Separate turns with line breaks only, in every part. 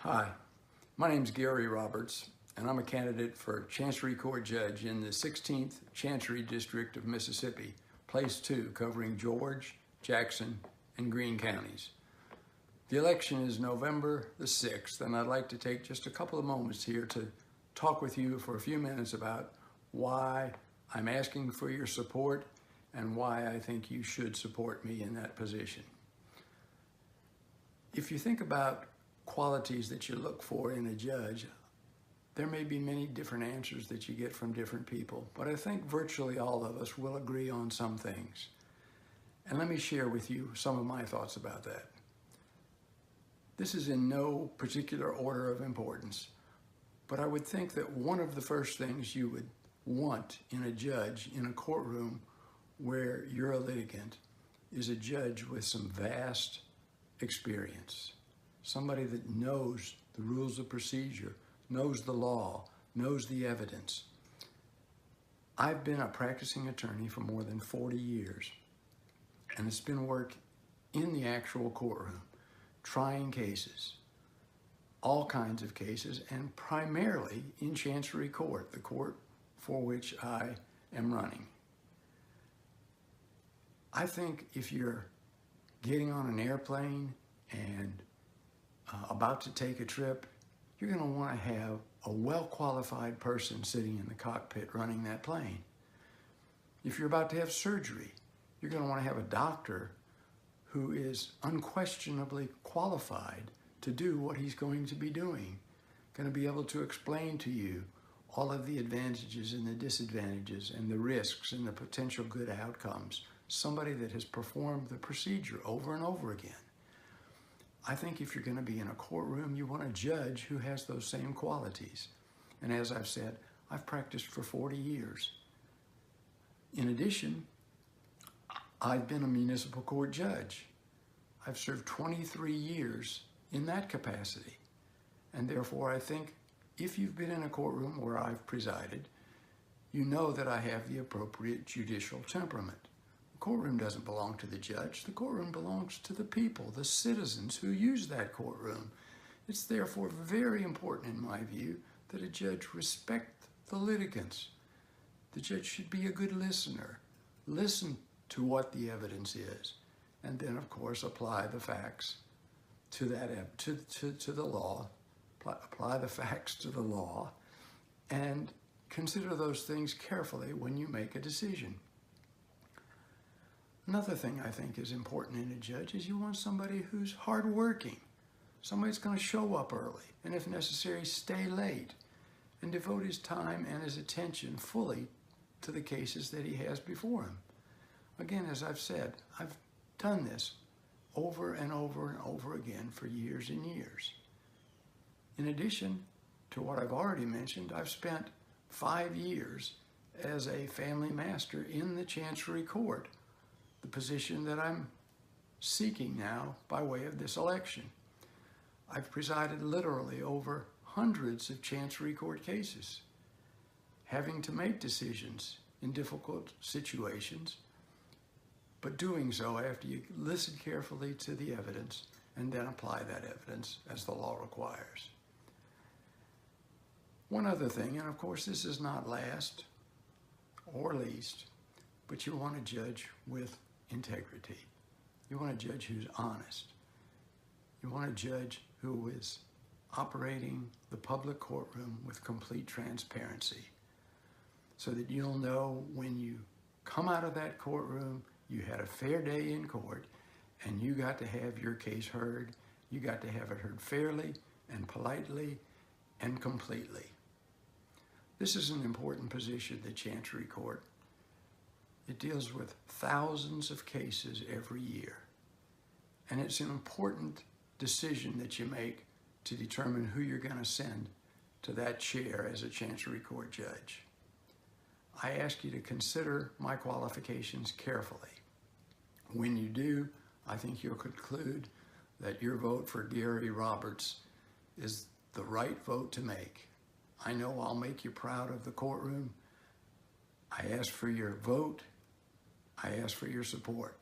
Hi, my name's Gary Roberts, and I'm a candidate for Chancery Court Judge in the 16th Chancery District of Mississippi, Place 2, covering George, Jackson, and Greene Counties. The election is November the 6th, and I'd like to take just a couple of moments here to talk with you for a few minutes about why I'm asking for your support and why I think you should support me in that position. If you think about qualities that you look for in a judge, there may be many different answers that you get from different people, but I think virtually all of us will agree on some things. And let me share with you some of my thoughts about that. This is in no particular order of importance, but I would think that one of the first things you would want in a judge in a courtroom where you're a litigant is a judge with some vast experience. Somebody that knows the rules of procedure, knows the law, knows the evidence. I've been a practicing attorney for more than 40 years, and it's been work in the actual courtroom, trying cases, all kinds of cases, and primarily in Chancery Court, the court for which I am running. I think if you're getting on an airplane and about to take a trip, you're going to want to have a well-qualified person sitting in the cockpit running that plane. If you're about to have surgery, you're going to want to have a doctor who is unquestionably qualified to do what he's going to be doing, going to be able to explain to you all of the advantages and the disadvantages and the risks and the potential good outcomes. Somebody that has performed the procedure over and over again. I think if you're going to be in a courtroom, you want a judge who has those same qualities. And as I've said, I've practiced for 40 years. In addition, I've been a municipal court judge. I've served 23 years in that capacity. And therefore, I think if you've been in a courtroom where I've presided, you know that I have the appropriate judicial temperament. The courtroom doesn't belong to the judge. The courtroom belongs to the people, the citizens who use that courtroom. It's therefore very important, in my view, that a judge respect the litigants. The judge should be a good listener. Listen to what the evidence is, and then, of course, apply the facts to that to the law. Apply the facts to the law, and consider those things carefully when you make a decision. Another thing I think is important in a judge is you want somebody who's hardworking, somebody that's going to show up early, and if necessary, stay late, and devote his time and his attention fully to the cases that he has before him. Again, as I've said, I've done this over and over and over again for years and years. In addition to what I've already mentioned, I've spent 5 years as a family master in the Chancery Court, the position that I'm seeking now by way of this election. I've presided literally over hundreds of Chancery Court cases, having to make decisions in difficult situations, but doing so after you listen carefully to the evidence and then apply that evidence as the law requires. One other thing, and of course this is not last or least, but you want a judge with integrity. You want a judge who's honest. You want a judge who is operating the public courtroom with complete transparency, so that you'll know when you come out of that courtroom, you had a fair day in court, and you got to have your case heard. You got to have it heard fairly and politely and completely. This is an important position, the Chancery Court. It deals with thousands of cases every year. And it's an important decision that you make to determine who you're going to send to that chair as a Chancery Court judge. I ask you to consider my qualifications carefully. When you do, I think you'll conclude that your vote for Gary Roberts is the right vote to make. I know I'll make you proud of the courtroom. I ask for your vote. I ask for your support.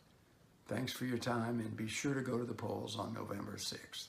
Thanks for your time, and be sure to go to the polls on November 6th.